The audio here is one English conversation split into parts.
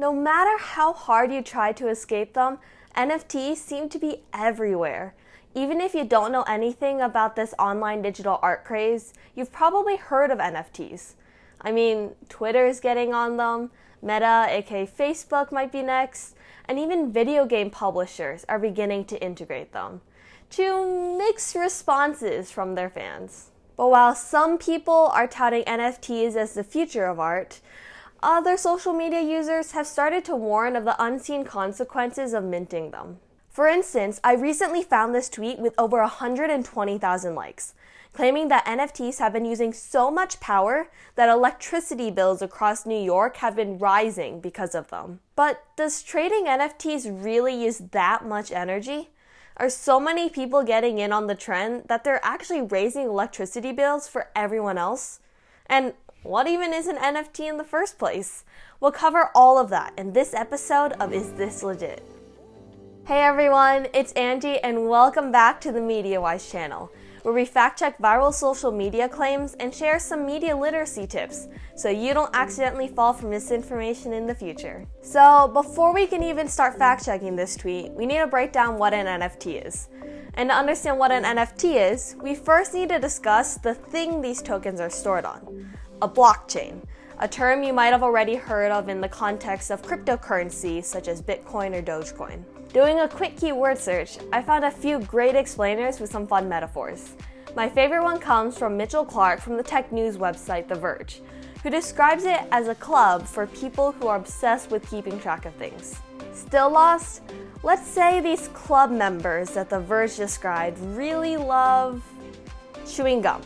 No matter how hard you try to escape them, NFTs seem to be everywhere. Even if you don't know anything about this online digital art craze, you've probably heard of NFTs. I mean, Twitter's getting on them, Meta, aka Facebook, might be next, and even video game publishers are beginning to integrate them, to mixed responses from their fans. But while some people are touting NFTs as the future of art, other social media users have started to warn of the unseen consequences of minting them. For instance, I recently found this tweet with over 120,000 likes, claiming that NFTs have been using so much power that electricity bills across New York have been rising because of them. But does trading NFTs really use that much energy? Are so many people getting in on the trend that they're actually raising electricity bills for everyone else? And what even is an NFT in the first place? We'll cover all of that in this episode of Is This Legit? Hey everyone, it's Angie and welcome back to the MediaWise channel, where we fact-check viral social media claims and share some media literacy tips so you don't accidentally fall for misinformation in the future. So before we can even start fact-checking this tweet, we need to break down what an NFT is. And to understand what an NFT is, we first need to discuss the thing these tokens are stored on, a blockchain, a term you might have already heard of in the context of cryptocurrency such as Bitcoin or Dogecoin. Doing a quick keyword search, I found a few great explainers with some fun metaphors. My favorite one comes from Mitchell Clark from the tech news website The Verge, who describes it as a club for people who are obsessed with keeping track of things. Still lost? Let's say these club members that The Verge described really love chewing gum.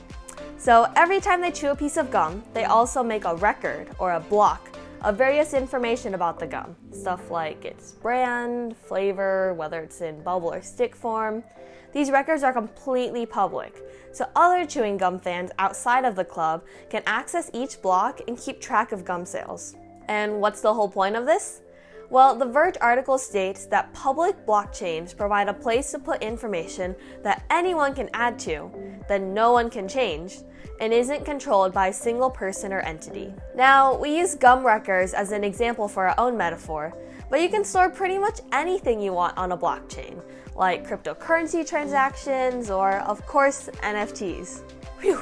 So every time they chew a piece of gum, they also make a record or a block of various information about the gum. Stuff like its brand, flavor, whether it's in bubble or stick form. These records are completely public, so other chewing gum fans outside of the club can access each block and keep track of gum sales. And what's the whole point of this? Well, the Verge article states that public blockchains provide a place to put information that anyone can add to, that no one can change, and isn't controlled by a single person or entity. Now, we use gum records as an example for our own metaphor, but you can store pretty much anything you want on a blockchain, like cryptocurrency transactions or, of course, NFTs. Whew!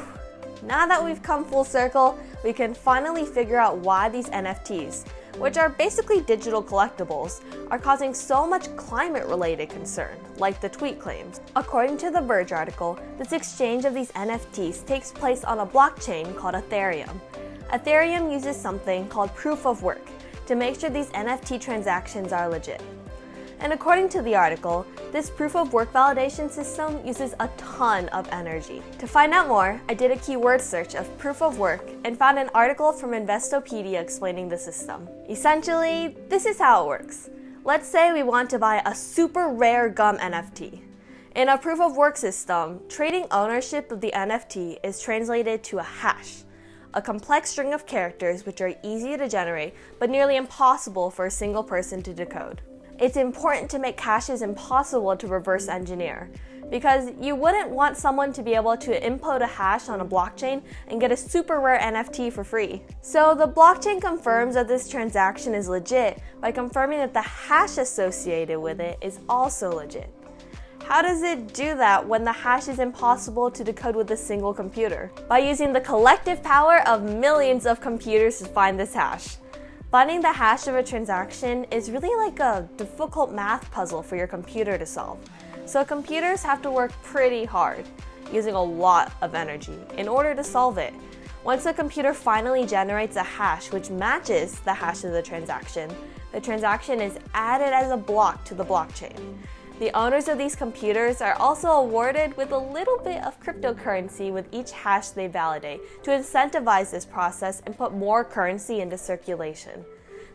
Now that we've come full circle, we can finally figure out why these NFTs, which are basically digital collectibles, are causing so much climate-related concern, like the tweet claims. According to the Verge article, this exchange of these NFTs takes place on a blockchain called Ethereum. Ethereum uses something called proof of work to make sure these NFT transactions are legit. And according to the article, this proof of work validation system uses a ton of energy. To find out more, I did a keyword search of proof of work and found an article from Investopedia explaining the system. Essentially, this is how it works. Let's say we want to buy a super rare gum NFT. In a proof of work system, trading ownership of the NFT is translated to a hash, a complex string of characters which are easy to generate but nearly impossible for a single person to decode. It's important to make hashes impossible to reverse engineer, because you wouldn't want someone to be able to input a hash on a blockchain and get a super rare NFT for free. So the blockchain confirms that this transaction is legit by confirming that the hash associated with it is also legit. How does it do that when the hash is impossible to decode with a single computer? By using the collective power of millions of computers to find this hash. Finding the hash of a transaction is really like a difficult math puzzle for your computer to solve. So computers have to work pretty hard, using a lot of energy, in order to solve it. Once the computer finally generates a hash which matches the hash of the transaction is added as a block to the blockchain. The owners of these computers are also awarded with a little bit of cryptocurrency with each hash they validate to incentivize this process and put more currency into circulation.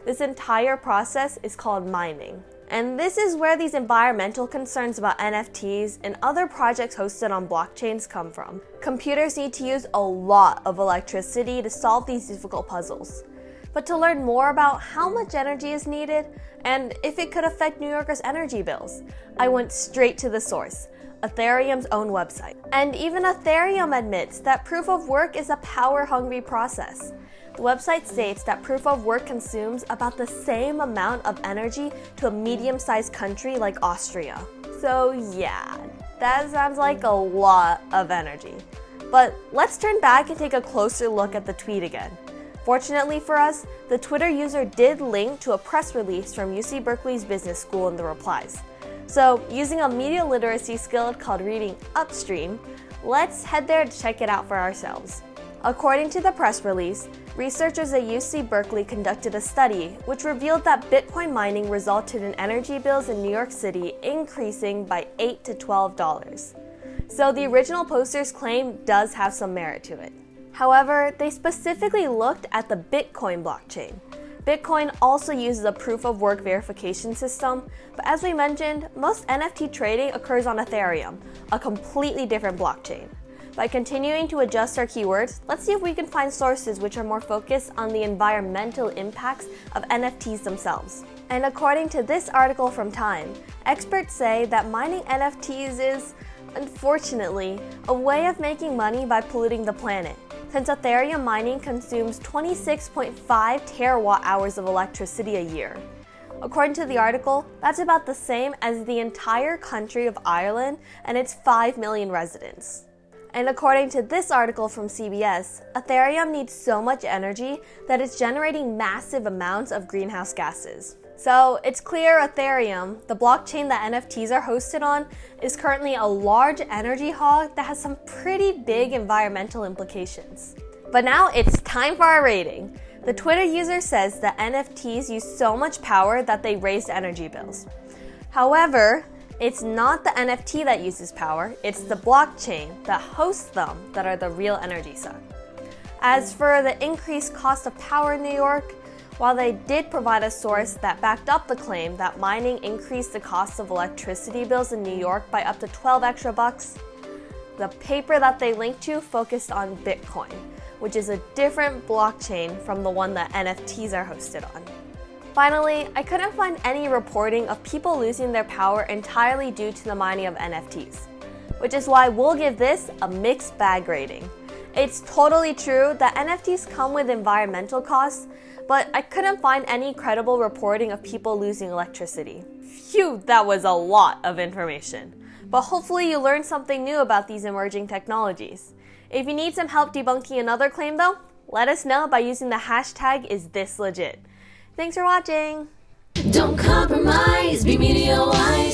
This entire process is called mining. And this is where these environmental concerns about NFTs and other projects hosted on blockchains come from. Computers need to use a lot of electricity to solve these difficult puzzles. But to learn more about how much energy is needed and if it could affect New Yorkers' energy bills, I went straight to the source, Ethereum's own website. And even Ethereum admits that proof of work is a power-hungry process. The website states that proof of work consumes about the same amount of energy to a medium-sized country like Austria. So yeah, that sounds like a lot of energy. But let's turn back and take a closer look at the tweet again. Fortunately for us, the Twitter user did link to a press release from UC Berkeley's business school in the replies. So using a media literacy skill called reading upstream, let's head there to check it out for ourselves. According to the press release, researchers at UC Berkeley conducted a study which revealed that Bitcoin mining resulted in energy bills in New York City increasing by $8 to $12. So the original poster's claim does have some merit to it. However, they specifically looked at the Bitcoin blockchain. Bitcoin also uses a proof of work verification system, but as we mentioned, most NFT trading occurs on Ethereum, a completely different blockchain. By continuing to adjust our keywords, let's see if we can find sources which are more focused on the environmental impacts of NFTs themselves. And according to this article from Time, experts say that mining NFTs is, unfortunately, a way of making money by polluting the planet, since Ethereum mining consumes 26.5 terawatt hours of electricity a year. According to the article, that's about the same as the entire country of Ireland and its 5 million residents. And according to this article from CBS, Ethereum needs so much energy that it's generating massive amounts of greenhouse gases. So it's clear Ethereum, the blockchain that NFTs are hosted on, is currently a large energy hog that has some pretty big environmental implications. But now it's time for our rating. The Twitter user says that NFTs use so much power that they raised energy bills. However, it's not the NFT that uses power, it's the blockchain that hosts them that are the real energy suck. As for the increased cost of power in New York, while they did provide a source that backed up the claim that mining increased the cost of electricity bills in New York by up to 12 extra bucks, the paper that they linked to focused on Bitcoin, which is a different blockchain from the one that NFTs are hosted on. Finally, I couldn't find any reporting of people losing their power entirely due to the mining of NFTs, which is why we'll give this a mixed bag rating. It's totally true that NFTs come with environmental costs, but I couldn't find any credible reporting of people losing electricity. Phew, that was a lot of information. But hopefully you learned something new about these emerging technologies. If you need some help debunking another claim though, let us know by using the hashtag #IsThisLegit. Thanks for watching! Don't compromise, be media wise.